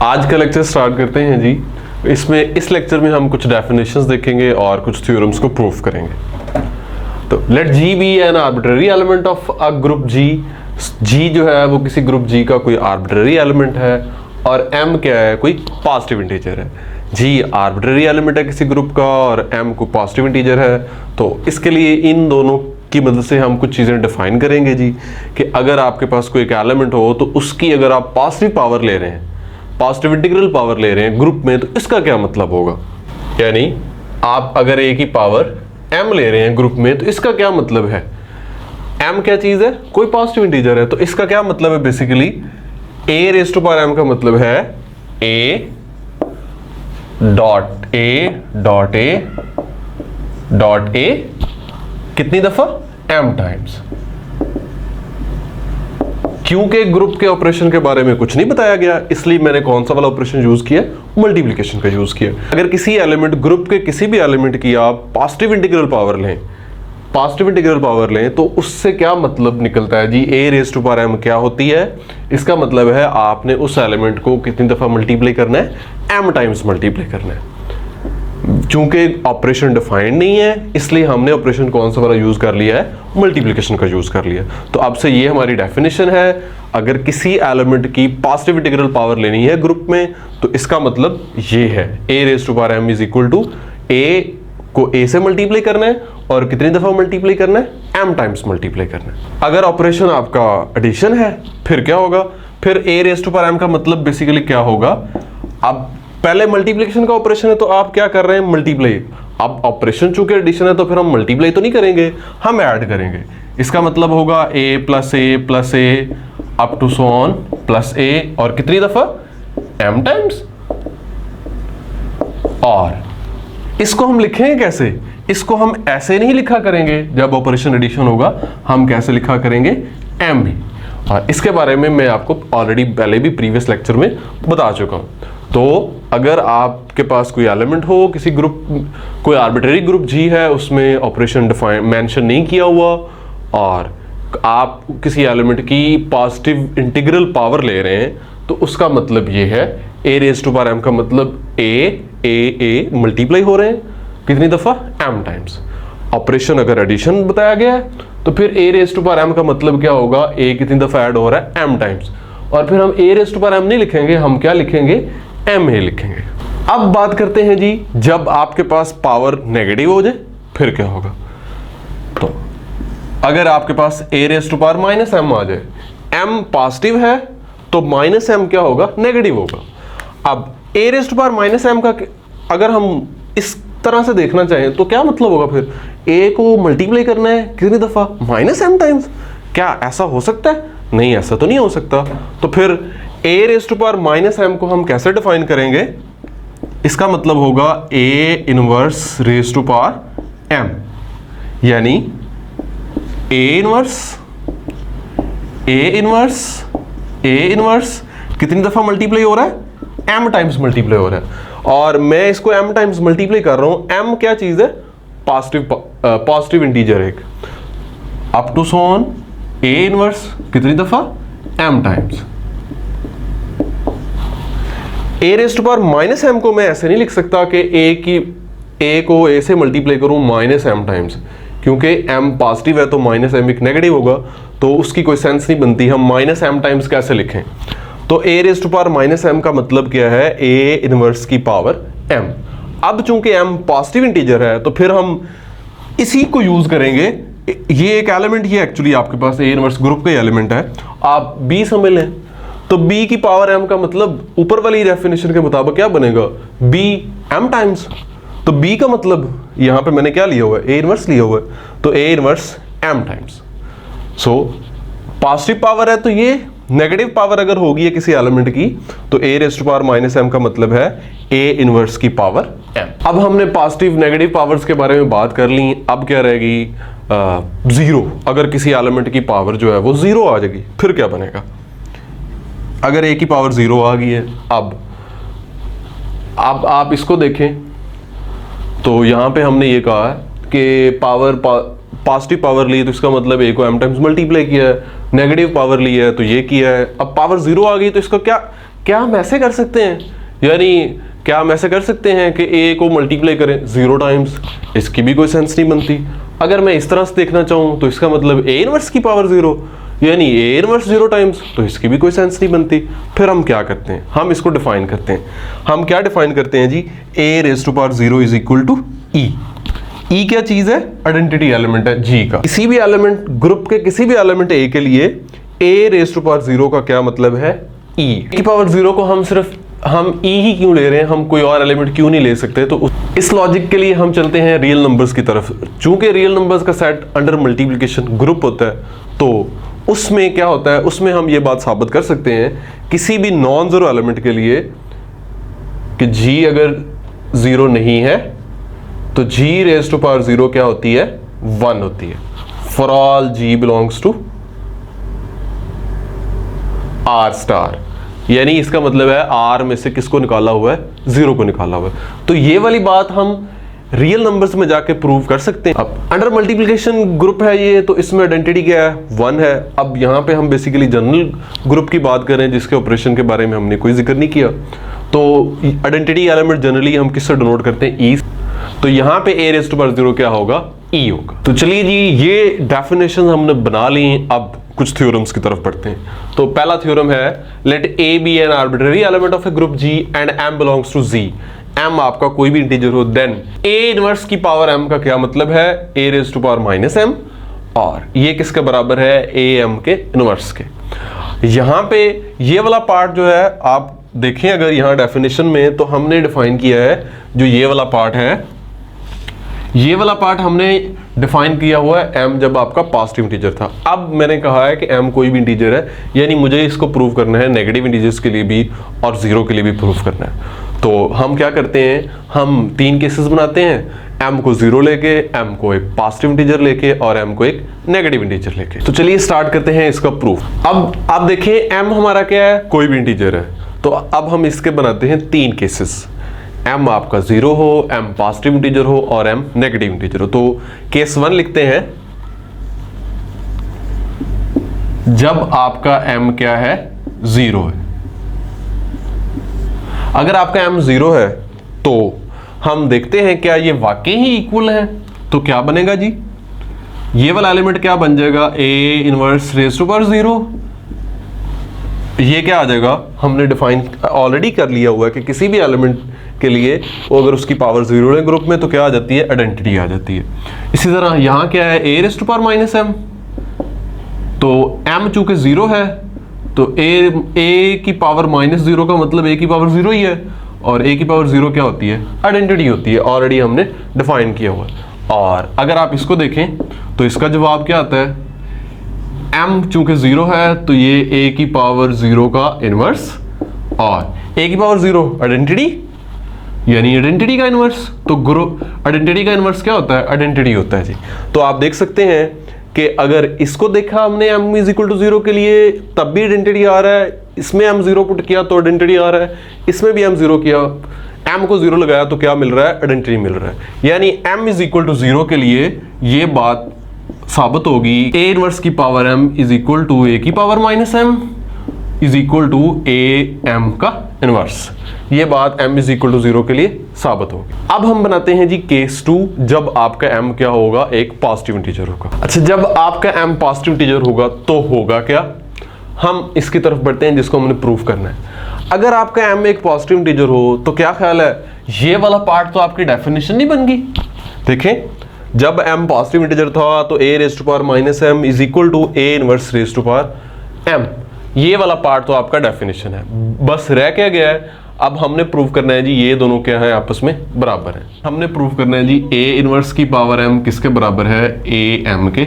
आज का lecture start करते हैं जी। इस लेक्चर में हम कुछ डेफिनेशंस देखेंगे और कुछ थ्योरम्स को प्रूव करेंगे। तो let G be an arbitrary element of a group G. G जो है वो किसी ग्रुप जी का कोई आर्बिट्ररी एलिमेंट है और एम क्या है, कोई पॉजिटिव इंटीजर है। जी आर्बिट्ररी एलिमेंट है किसी ग्रुप का और एम को पॉजिटिव इंटीजर है। तो इसके लिए इन दोनों की मदद से हम कुछ चीज़ें डिफाइन करेंगे जी, कि अगर आपके पास कोई एक एलिमेंट हो तो उसकी अगर आप पॉजिटिव पावर ले रहे हैं, पॉजिटिव इंटीग्रल पावर ले रहे हैं ग्रुप में, तो इसका क्या मतलब होगा। यानी आप अगर ए की पावर m ले रहे हैं ग्रुप में तो इसका क्या मतलब है। m क्या चीज़ है, कोई पॉजिटिव इंटीजर है। तो इसका क्या मतलब है, basically a raise to power m का मतलब है a डॉट a कितनी दफा, m टाइम्स। क्योंकि ग्रुप के ऑपरेशन के बारे में कुछ नहीं बताया गया, इसलिए मैंने कौन सा वाला ऑपरेशन यूज किया, मल्टीप्लिकेशन का यूज किया। अगर किसी एलिमेंट, ग्रुप के किसी भी एलिमेंट की आप पॉजिटिव इंटीग्रल पावर लें, तो उससे क्या मतलब निकलता है जी, a raise to power m क्या होती है। इसका मतलब है आपने उस एलिमेंट को कितनी दफा मल्टीप्लाई करना है, m टाइम्स मल्टीप्लाई करना है। चूंकि ऑपरेशन डिफाइंड नहीं है, इसलिए हमने ऑपरेशन कौन सा वाला यूज कर लिया है, मल्टीप्लिकेशन का यूज कर लिया। तो अब से ये हमारी डेफिनेशन है, अगर किसी एलिमेंट की पॉजिटिव इंटीग्रल पावर लेनी है ग्रुप में, तो इसका मतलब ये है a raise to power m is equal to a को a से मल्टीप्लाई करना है और कितनी दफा मल्टीप्लाई करना है, m टाइम्स मल्टीप्लाई करना है। अगर ऑपरेशन आपका एडिशन है फिर क्या होगा, फिर a raise to power m का मतलब बेसिकली क्या होगा। अब पहले मल्टीप्लिकेशन का ऑपरेशन है तो आप क्या कर रहे हैं, मल्टीप्लाई। अब ऑपरेशन चूंकि एडिशन है तो फिर हम मल्टीप्लाई तो नहीं करेंगे, हम ऐड करेंगे। इसका मतलब होगा a plus a up to so on plus a और कितनी दफा, m टाइम्स। और इसको हम लिखेंगे कैसे, इसको हम ऐसे नहीं लिखा करेंगे जब ऑपरेशन एडिशन होगा, हम कैसे लिखा करेंगे, m भी। और इसके बारे में मैं आपको ऑलरेडी पहले भी प्रीवियस लेक्चर में बता चुका हूं। तो अगर आपके पास कोई एलिमेंट हो, किसी ग्रुप, कोई आर्बिट्ररी ग्रुप जी है, उसमें ऑपरेशन डिफाइन मेंशन नहीं किया हुआ और आप किसी एलिमेंट की पॉजिटिव इंटीग्रल पावर ले रहे हैं, तो उसका मतलब ये है a raise to power m का मतलब a मल्टीप्लाई हो रहे हैं कितनी दफा, m टाइम्स। ऑपरेशन अगर एडिशन बताया गया है तो फिर a raise to power m का मतलब क्या होगा, a कितनी दफा ऐड हो रहा है, m टाइम्स। और फिर हम a raise to power m नहीं लिखेंगे, हम क्या लिखेंगे, m a लिखेंगे। अब बात करते हैं जी, जब आपके पास पावर नेगेटिव हो जाए फिर क्या होगा। तो अगर आपके पास a raise to power minus m आ जाए, m पॉजिटिव है तो माइनस m क्या होगा, नेगेटिव होगा। अब a raise to power minus m का अगर हम इस तरह से देखना चाहें तो क्या मतलब होगा, फिर a को मल्टीप्लाई करना है कितनी दफा, माइनस m टाइम्स। क्या ऐसा हो सकता है, नहीं ऐसा तो नहीं हो सकता। तो फिर a raise to power minus m को हम कैसे डिफाइन करेंगे, इसका मतलब होगा a inverse raise to power m, यानी a इनवर्स कितनी दफा मल्टीप्लाई हो रहा है, m टाइम्स मल्टीप्लाई हो रहा है। और मैं इसको m टाइम्स मल्टीप्लाई कर रहा हूं, m क्या चीज है, पॉजिटिव इंटीजर एक, up to so on a inverse कितनी दफा, m times. a raise to power minus m को मैं ऐसे नहीं लिख सकता कि a को a से मल्टीप्लाई करूं माइनस m टाइम्स, क्योंकि m पॉजिटिव है तो माइनस m एक नेगेटिव होगा, तो उसकी कोई सेंस नहीं बनती। हम माइनस m टाइम्स कैसे लिखें, तो a raise to power minus m का मतलब क्या है, a इनवर्स की पावर m। अब चूंकि m पॉजिटिव इंटीजर है तो फिर हम इसी को यूज करेंगे। ये एक एलिमेंट ही एक्चुअली आपके पास a इनवर्स ग्रुप का एलिमेंट है, आप b समझ लें, तो b की पावर m का मतलब ऊपर वाली डेफिनेशन के मुताबिक क्या बनेगा, b m टाइम्स। तो b का मतलब यहां पे मैंने क्या लिया हुआ है, a इनवर्स लिया हुआ है, तो a inverse m times. So positive power है तो ये, नेगेटिव पावर अगर होगी है किसी एलिमेंट की, तो a raise to power minus m का मतलब है a इनवर्स की पावर m। अब हमने पॉजिटिव नेगेटिव पावर्स के बारे में बात कर ली, अब क्या रहेगी, जीरो। अगर किसी एलिमेंट की पावर जो है वो जीरो आ जाएगी, फिर क्या बनेगा। अगर a की पावर जीरो आ गई है, अब आप इसको देखें तो यहां पे हमने ये कहा है कि पावर पॉजिटिव पावर ली तो इसका मतलब a को m टाइम्स मल्टीप्लाई किया है, नेगेटिव पावर ली है तो ये किया है। अब पावर जीरो आ गई तो इसका क्या क्या हम ऐसे कर सकते हैं? यानी क्या हम ऐसे कर सकते हैं कि a को मल्टीप्लाई करें 0 टाइम्स? इसकी भी कोई सेंस नहीं बनती। अगर मैं इस तरह से देखना चाहूँ तो इसका मतलब a इनवर्स की पावर 0, यानी a इनवर्स 0 टाइम्स, तो इसकी भी कोई सेंस नहीं बनती। फिर हम क्या करते हैं? हम इसको डिफाइन करते हैं। हम क्या डिफाइन करते हैं जी? a raise to power 0 is equal to e। e क्या चीज है? आइडेंटिटी एलिमेंट है g का। किसी भी एलिमेंट, ग्रुप के किसी भी एलिमेंट a के लिए a रेज़ टू पावर 0 का क्या मतलब है? e की पावर 0 को हम e ही क्यों ले रहे हैं? हम कोई और एलिमेंट क्यों नहीं ले सकते? तो इस लॉजिक के लिए हम चलते हैं रियल नंबर्स की तरफ। चूंकि रियल नंबर्स का सेट अंडर मल्टीप्लिकेशन ग्रुप होता है, तो उसमें क्या होता है? उसमें हम ये बात साबित कर सकते हैं किसी भी नॉन जीरो एलिमेंट के लिए कि g अगर 0 नहीं है तो g रेज़ टू पावर 0 क्या होती है? 1 होती है। For all g belongs to r star, यानी इसका मतलब है r में से किसको निकाला हुआ है? 0 को निकाला हुआ है। तो ये वाली बात हम रियल नंबर्स में जाके प्रूव कर सकते हैं। अब अंडर मल्टीप्लिकेशन ग्रुप है ये, तो इसमें आइडेंटिटी क्या है? 1 है। अब यहाँ पे हम बेसिकली जनरल ग्रुप की बात करें जिसके ऑपरेशन के बारे में हमने कोई जिक्र नहीं किया, तो आइडेंटिटी एलिमेंट जनरली हम किससे डिनोट करते हैं? ई। तो यहाँ पे a रेज़ टू पावर 0 क्या होगा? e होगा। तो चलिए जी, ये डेफिनेशन हमने बना ली। अब कुछ थ्योरम्स की तरफ बढ़ते हैं। तो पहला थ्योरम है, let a be an arbitrary element of a group g and m belongs to z। m आपका कोई भी इंटीजर हो, देन a इनवर्स की पावर m का क्या मतलब है? a raise to power minus m, और ये किसके बराबर है? a m के इनवर्स के। यहाँ पे ये वाला पार्ट जो है, आप देखें अगर यहाँ डेफिनेशन में, तो हमने डिफाइन किया है जो ये वाला पार्ट है, ये वाला पार्ट हमने डिफाइन किया हुआ है m जब आपका पॉजिटिव इंटीजर था। अब मैंने कहा है कि m कोई भी इंटीजर है, यानी मुझे इसको प्रूव करना है नेगेटिव इंटीजर्स के लिए भी और 0 के लिए भी प्रूव करना है। तो हम क्या करते हैं? हम 3 केसेस बनाते हैं, m को 0 लेके, m को एक पॉजिटिव इंटीजर लेके और m को एक नेगेटिव इंटीजर लेके। तो चलिए स्टार्ट करते हैं इसका प्रूफ। अब आप देखें m हमारा क्या है? कोई भी इंटीजर है। तो अब हम इसके बनाते हैं 3 केसेस, m आपका 0 हो, m पॉजिटिव इंटीजर हो और m नेगेटिव इंटीजर हो। तो केस 1 लिखते हैं, जब आपका m क्या है? 0 है। अगर आपका m 0 है तो हम देखते हैं क्या ये वाकई ही इक्वल है। तो क्या बनेगा जी? ये वाला एलिमेंट क्या बन जाएगा? a inverse raise to power 0। ये क्या आ जाएगा? हमने डिफाइन ऑलरेडी कर लिया हुआ है कि किसी भी एलिमेंट के लिए वो अगर उसकी पावर 0 है ग्रुप में तो क्या आ जाती है? आइडेंटिटी आ जाती है। इसी तरह यहाँ क्या है? a raise to power minus m। तो m चूंकि 0 है तो a की पावर माइनस 0 का मतलब a की पावर 0 ही है, और a की पावर 0 क्या होती है? आइडेंटिटी होती है। ऑलरेडी हमने डिफाइन किया हुआ है। और अगर आप इसको देखें तो इसका जवाब क्या आता है? m चूंकि 0 है तो ये a की पावर 0 का इनवर्स, और a की पावर 0 आइडेंटिटी, यानी आइडेंटिटी का इनवर्स। तो ग्रुप आइडेंटिटी का इनवर्स क्या होता है? आइडेंटिटी होता है जी। तो आप देख सकते हैं कि अगर इसको देखा हमने m इज इक्वल टू 0 के लिए, तब भी आइडेंटिटी आ रहा है। इसमें m 0 पुट किया तो आइडेंटिटी आ रहा है, इसमें भी m 0 किया, m को 0 लगाया तो क्या मिल रहा है? आइडेंटिटी मिल रहा है। यानी m इज इक्वल टू 0 के लिए ये बात साबित होगी, a इनवर्स की power m is equal to a की power minus m is equal to a m का इनवर्स। ये बात m इज इक्वल टू 0 के लिए साबित होगी। अब हम बनाते हैं जी केस 2, जब आपका m क्या होगा? एक पॉजिटिव इंटीजर होगा। अच्छा, जब आपका m पॉजिटिव इंटीजर होगा तो होगा क्या? हम इसकी तरफ बढ़ते हैं जिसको हमने प्रूफ करना है। अगर आपका m एक पॉजिटिव इंटीजर हो तो क्या ख्याल है? ये वाला पार्ट तो आपकी डेफिनेशन नहीं बन गई। देखें, जब m पॉजिटिव इंटीजर था तो a raise to power minus m is equal to a inverse raise to power m। ये वाला पार्ट तो आपका डेफिनेशन है। बस रह क्या गया है? अब हमने प्रूव करना है जी ये दोनों क्या है? आपस में बराबर है। हमने प्रूव करना है जी a इनवर्स की पावर m किसके बराबर है? a m के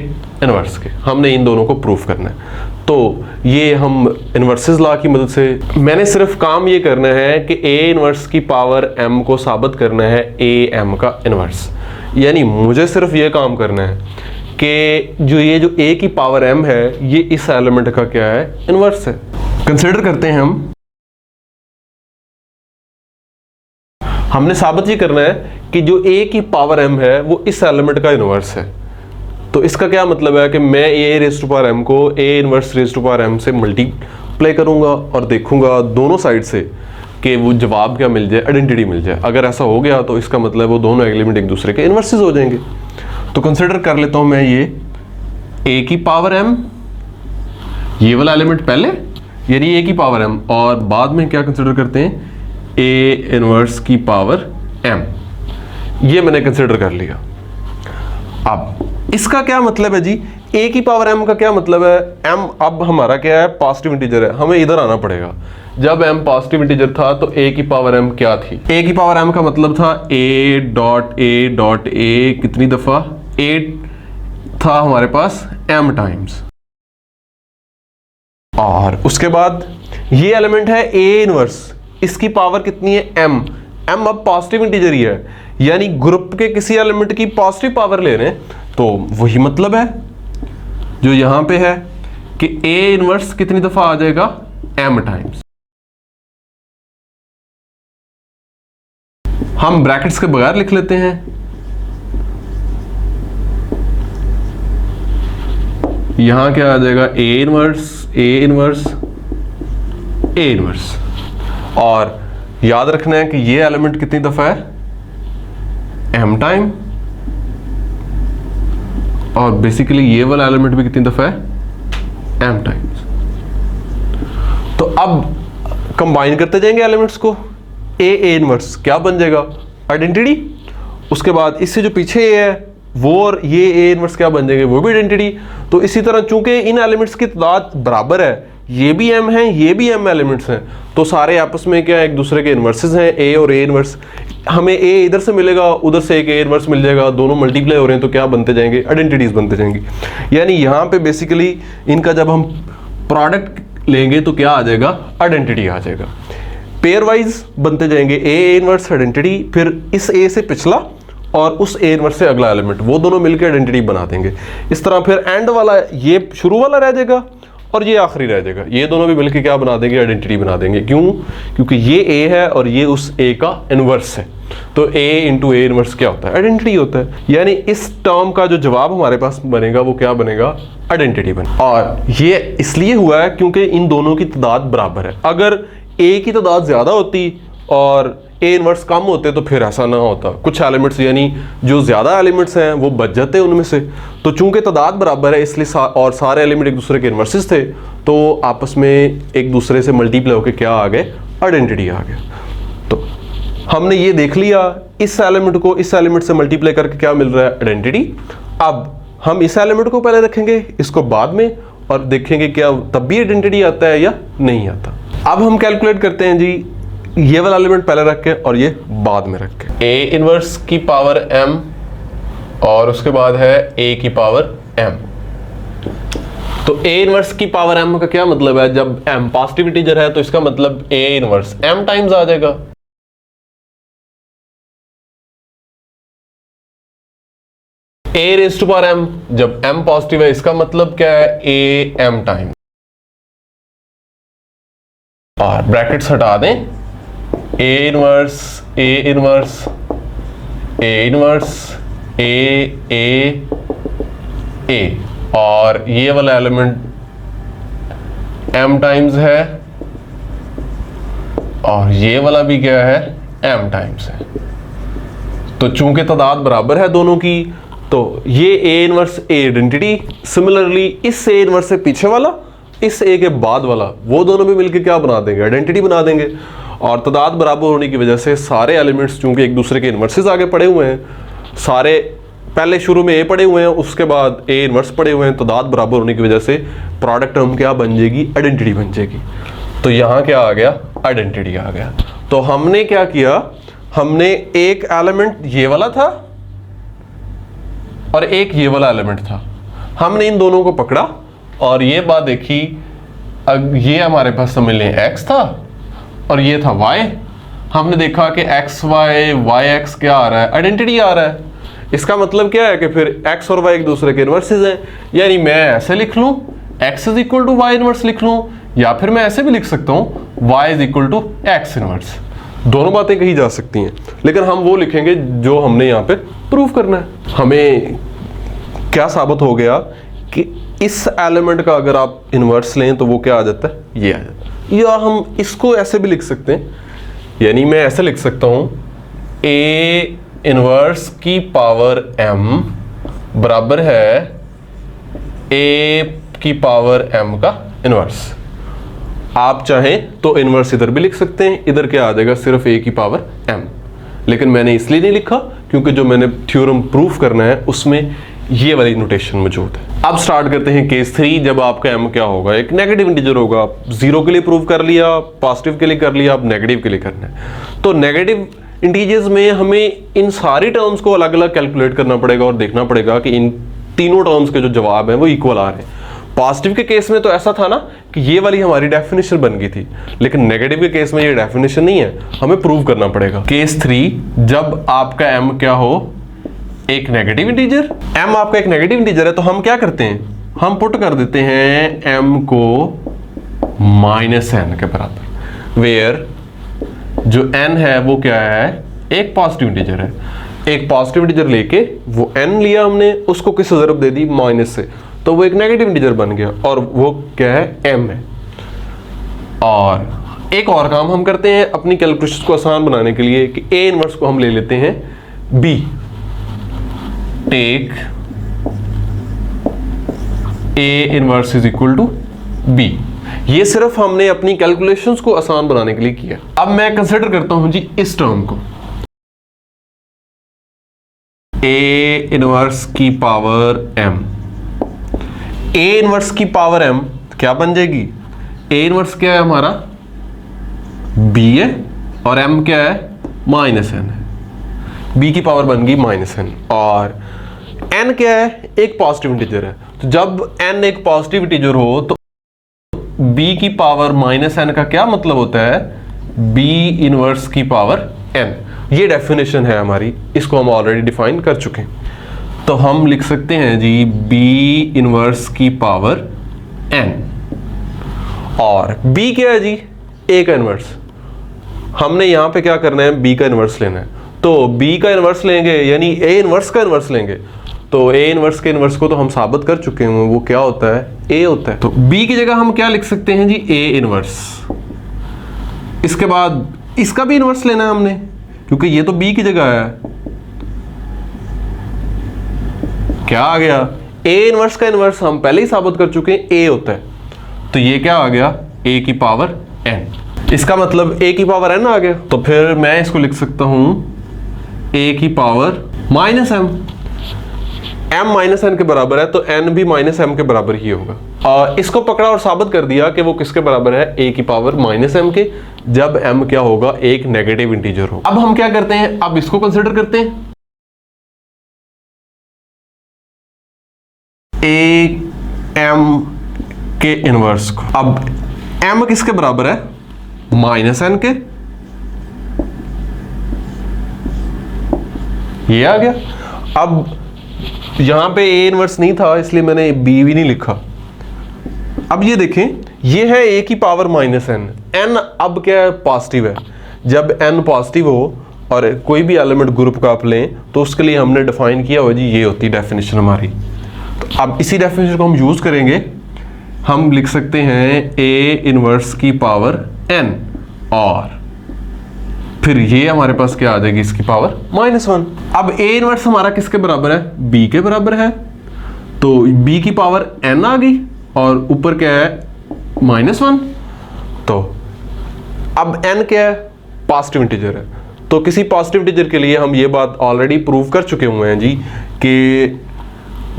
इनवर्स के। हमने इन दोनों को प्रूव करना है। तो ये हम इनवर्सेस लॉ की मदद से, मैंने सिर्फ काम ये करना है कि a इनवर्स की पावर m को साबित करना है a m का इनवर्स। यानी मुझे सिर्फ ये काम करना है कि ये जो a की पावर m है ये इस एलिमेंट का क्या है? इनवर्स है। कंसिडर करते हैं हमने साबित ये करना है कि जो a की पावर m है वो इस एलिमेंट का इनवर्स है। तो इसका क्या मतलब है कि मैं a raise to power m को a inverse raise to power m से प्ले करूंगा और देखूंगा दोनों साइड से कि वो जवाब क्या मिल जाए, आइडेंटिटी मिल जाए। अगर ऐसा हो गया तो इसका मतलब वो दोनों एलिमेंट एक दूसरे के इन्वर्सेस हो जाएंगे। तो कंसिडर कर लेता हूं मैं ये a की पावर m, ये वाला एलिमेंट पहले यानी a की पावर m, और बाद में क्या कंसिडर करते हैं a इनवर्स की पावर m। ये मैंने कंसिडर कर लिया। अब इसका क्या मतलब है जी, a की पावर m का क्या मतलब है, m अब हमारा क्या है, पॉजिटिव इंटीजर है, हमें इधर आना पड़ेगा। जब m पॉजिटिव इंटीजर था तो a की पावर m क्या थी, a की पावर m का मतलब था a डॉट a कितनी दफा, a था हमारे पास m टाइम्स, और उसके बाद ये एलिमेंट है a इनवर्स, इसकी पावर कितनी है m अब पॉजिटिव इंटीजर ही है, यानी ग्रुप के किसी एलिमेंट की पॉजिटिव पावर ले रहे हैं। तो वही मतलब है जो यहां पे है कि a इनवर्स कितनी दफा आ जाएगा, m टाइम्स। हम ब्रैकेट्स के बगैर लिख लेते हैं, यहां क्या आ जाएगा, a इनवर्स और याद रखना है कि ये एलिमेंट कितनी दफा है, m टाइम, और बेसिकली ये वाला एलिमेंट भी कितनी दफा है, m टाइम्स। तो अब कंबाइन करते जाएंगे एलिमेंट्स को, a इनवर्स क्या बन जाएगा, आइडेंटिटी। उसके बाद इससे जो पीछे है वो और ये a इनवर्स क्या बन जाएंगे, वो भी आइडेंटिटी। तो इसी तरह चूंकि इन एलिमेंट्स की तादाद बराबर है, ये भी m हैं, ये भी m एलिमेंट्स हैं, तो सारे आपस में क्या एक दूसरे के इनवर्सेस हैं, a और a इनवर्स। हमें a इधर से मिलेगा, उधर से एक a इनवर्स मिल जाएगा, दोनों मल्टीप्लाई हो रहे हैं तो क्या बनते जाएंगे, आइडेंटिटीज बनते जाएंगे। यानी यहाँ पे बेसिकली इनका जब हम प्रोडक्ट लेंगे तो क्या आ जाएगा, आइडेंटिटी आ जाएगा। पेयर वाइज बनते जाएंगे, a इनवर्स आइडेंटिटी, फिर इस a से पिछला और उस a इनवर्स से अगला एलिमेंट, वो दोनों मिलकर आइडेंटिटी बना देंगे। इस तरह फिर एंड वाला ये शुरू वाला रह जाएगा और ये आखिरी रह जाएगा, ये दोनों भी मिलकर क्या बना देंगे, आइडेंटिटी बना देंगे। क्यों, क्योंकि ये a है और ये उस a का इनवर्स है, तो a इंटू a इनवर्स क्या होता है, आइडेंटिटी होता है। यानी इस टर्म का जो जवाब हमारे पास बनेगा वो क्या बनेगा, आइडेंटिटी बनेगा। और ये इसलिए हुआ है क्योंकि इन दोनों की तादाद बराबर है। अगर a की तादाद ज्यादा होती और a इनवर्स कम होते तो फिर ऐसा ना होता, कुछ एलिमेंट्स यानी जो ज्यादा एलिमेंट्स हैं वो बच जाते उनमें से। तो चूंकि तादाद बराबर है इसलिए और सारे एलिमेंट एक दूसरे के इनवर्सेस थे, तो आपस में एक दूसरे से मल्टीप्लाई होकर क्या आ गए, आइडेंटिटी आ गया। तो हमने ये देख लिया, इस एलिमेंट को इस एलिमेंट से मल्टीप्लाई करके क्या मिल रहा है, आइडेंटिटी। अब हम इस एलिमेंट को पहले रखेंगे, इसको बाद में, और देखेंगे क्या तब भी आइडेंटिटी आता है या नहीं आता। अब हम कैलकुलेट करते हैं जी, ये वाला एलिमेंट पहले रख के और ये बाद में रख के, a इनवर्स की पावर m और उसके बाद है a की पावर m। तो a इनवर्स की पावर m का क्या मतलब है, जब m पॉजिटिव इंटीजर है तो इसका मतलब a इनवर्स m टाइम्स आ जाएगा। a raise to power m, जब m पॉजिटिव है इसका मतलब क्या है, a m टाइम, और ब्रैकेट्स हटा दें, a इनवर्स a, और ये वाला एलिमेंट m टाइम्स है और ये वाला भी क्या है, m टाइम्स है। तो चूंकि तादाद बराबर है दोनों की, तो ये a inverse a identity, similarly इस a इनवर्स से पीछे वाला, इस a के बाद वाला, वो दोनों भी मिलकर क्या बना देंगे, आइडेंटिटी बना देंगे। और तादाद बराबर होने की वजह से सारे एलिमेंट्स चूंकि एक दूसरे के इनवर्सेस आगे पड़े हुए हैं, सारे पहले शुरू में a पड़े हुए हैं, उसके बाद a इनवर्स पड़े हुए हैं, तादाद बराबर होने की वजह से प्रोडक्ट टर्म क्या बन जाएगी, आइडेंटिटी बन जाएगी। तो यहाँ क्या आ गया, आइडेंटिटी आ गया। तो हमने क्या किया, हमने एक एलिमेंट ये वाला था और एक ये वाला एलिमेंट था, हमने इन दोनों को पकड़ा और ये बात देखी, ये हमारे पास समझ लें x था और ये था y। हमने देखा कि x y x क्या आ रहा है, आइडेंटिटी आ रहा है। इसका मतलब क्या है कि फिर x और y एक दूसरे के इनवर्सेस हैं, यानी मैं ऐसे लिख लूं x is equal to y inverse लिख लूं, या फिर मैं ऐसे भी लिख सकता हूं y is equal to x inverse. दोनों बातें कही जा सकती हैं, लेकिन हम वो लिखेंगे जो हमने यहाँ पे प्रूव करना है। हमें क्या साबित हो गया कि इस एलिमेंट का अगर आप इन्वर्स लें तो वो क्या आ जाता है, ये आ जाता है। या हम इसको ऐसे भी लिख सकते हैं, यानी मैं ऐसे लिख सकता हूं ए इन्वर्स की पावर m बराबर है ए की पावर m का इन्वर्स। आप चाहें तो इन्वर्स इधर भी लिख सकते हैं, इधर क्या आ जाएगा, सिर्फ ए की पावर m। लेकिन मैंने इसलिए नहीं लिखा क्योंकि जो मैंने थ्योरम प्रूफ करना है उसमें ये वाली नोटेशन मौजूद है। अब स्टार्ट करते हैं केस 3। जब आपका m क्या होगा, एक नेगेटिव इंटीजर होगा। आप 0 के लिए प्रूव कर लिया, पॉजिटिव के लिए कर लिया, अब नेगेटिव के लिए करना है। तो नेगेटिव इंटीजर्स में हमें इन सारी टर्म्स को अलग अलग कैलकुलेट करना पड़ेगा और देखना पड़ेगा कि इन तीनों टर्म्स के जो जवाब है वो इक्वल आ रहे हैं। पॉजिटिव के केस में तो ऐसा था ना कि ये वाली हमारी डेफिनेशन बन गई थी, लेकिन नेगेटिव के केस में ये डेफिनेशन नहीं है, हमें प्रूव करना पड़ेगा। केस 3, जब आपका m क्या हो, एक नेगेटिव इंटीजर। m आपका एक नेगेटिव इंटीजर है तो हम क्या करते हैं, हम पुट कर देते हैं m को -n के बराबर, वेयर जो n है वो क्या है, एक पॉजिटिव इंटीजर है। एक पॉजिटिव इंटीजर लेके वो n लिया हमने, उसको किससे ज़रब दे दी, माइनस से, तो वो एक नेगेटिव इंटीजर बन गया और वो क्या है, m है। और एक और काम हम करते हैं अपनी कैलकुलेशन को आसान बनाने के लिए कि a इनवर्स को हम ले लेते हैं b। Take a inverse is equal to b। ये सिर्फ हमने अपनी कैलकुलेशंस को आसान बनाने के लिए किया। अब मैं कंसिडर करता हूं जी इस टर्म को, a इनवर्स की पावर m। a इनवर्स की पावर m क्या बन जाएगी, a इनवर्स क्या है हमारा, b है, और m क्या है, -n है। b की पावर बन गई -n, और n क्या है, एक पॉजिटिव इंटीजर है। तो जब n एक पॉजिटिव इंटीजर हो तो b की पावर -n का क्या मतलब होता है, b इनवर्स की पावर n। ये डेफिनेशन है हमारी, इसको हम ऑलरेडी डिफाइन कर चुके हैं। तो हम लिख सकते हैं जी b इनवर्स की पावर n, और b क्या है जी, a का इनवर्स। हमने यहां पे क्या करना है, b का इनवर्स लेना है, तो b का इनवर्स लेंगे यानी a इनवर्स का इनवर्स लेंगे। तो a इनवर्स के इनवर्स को तो हम साबित कर चुके हैं, वो क्या होता है, a होता है। तो b की जगह हम क्या लिख सकते हैं जी, a इनवर्स। इसके बाद इसका भी इनवर्स लेना है हमने, क्योंकि ये तो b की जगह है। क्या आ गया, a इनवर्स का इनवर्स हम पहले ही साबित कर चुके हैं, a होता है। तो ये क्या आ गया, a की पावर n। इसका मतलब a की पावर n आ गया। तो फिर मैं इसको लिख सकता हूं a की पावर -m। m -n के बराबर है तो n भी -m के बराबर ही होगा। और इसको पकड़ा और साबित कर दिया कि वो किसके बराबर है, a की पावर -m के, जब m क्या होगा, एक नेगेटिव इंटीजर हो। अब हम क्या करते हैं, अब इसको कंसिडर करते हैं, a m के इनवर्स को। अब m किसके बराबर है, -n के, ये आ गया। अब यहां पे a इनवर्स नहीं था इसलिए मैंने b भी नहीं लिखा। अब ये देखें, ये है a की पावर -n। n अब क्या है, पॉजिटिव है। जब n पॉजिटिव हो और कोई भी एलिमेंट ग्रुप का आप लें तो उसके लिए हमने डिफाइन किया हुआ जी, ये होती डेफिनेशन हमारी। तो अब इसी डेफिनेशन को हम यूज करेंगे। हम लिख सकते हैं a इनवर्स की पावर n, और फिर ये हमारे पास क्या आ जाएगी, इसकी पावर -1। अब a इनवर्स हमारा किसके बराबर है, b के बराबर है। तो b की पावर n आ गई और ऊपर क्या है, -1। तो अब n क्या है, पॉजिटिव इंटीजर है। तो किसी पॉजिटिव इंटीजर के लिए हम ये बात ऑलरेडी प्रूव कर चुके हुए हैं जी, कि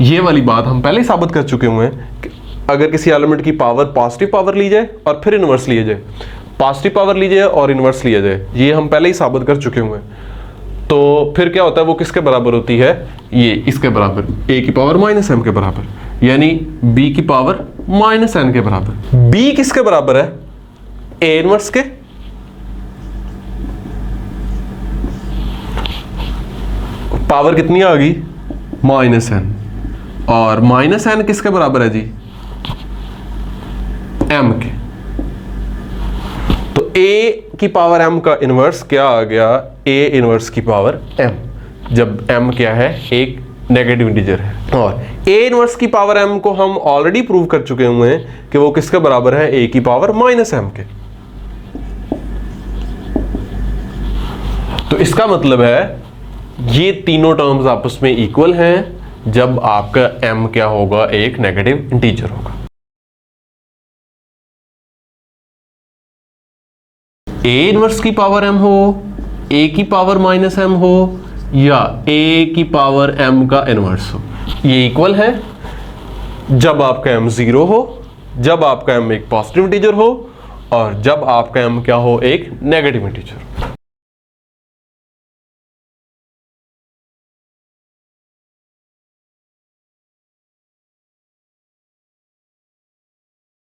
ये वाली बात हम पहले ही साबित कर चुके हुए हैं कि अगर किसी एलिमेंट की पावर पॉजिटिव पावर ली जाए और फिर इनवर्स लिया जाए, पॉजिटिव पावर ली जाए और इनवर्स लिया जाए, ये हम पहले ही साबित कर चुके हुए हैं। तो फिर क्या होता है, वो किसके बराबर होती है, ये इसके बराबर, a की पावर -m के बराबर, यानी b की पावर -n के बराबर। b किसके बराबर है, a इनवर्स के। पावर कितनी आ गई, -n, और -n किसके बराबर है जी, m के। तो a की पावर m का इनवर्स क्या आ गया, a इनवर्स की पावर m, जब m क्या है, एक नेगेटिव इंटीजर है। और a इनवर्स की पावर m को हम ऑलरेडी प्रूव कर चुके हुए हैं कि वो किसके बराबर है, a की पावर माइनस m के। तो इसका मतलब है ये तीनों टर्म्स आपस में इक्वल हैं जब आपका m क्या होगा, एक नेगेटिव इंटीजर होगा। a इनवर्स की पावर m हो, a की पावर माइनस m हो, या a की पावर m का इनवर्स हो, ये इक्वल है जब आपका m 0 हो, जब आपका m एक पॉजिटिव इंटीजर हो, और जब आपका m क्या हो, एक नेगेटिव इंटीजर हो।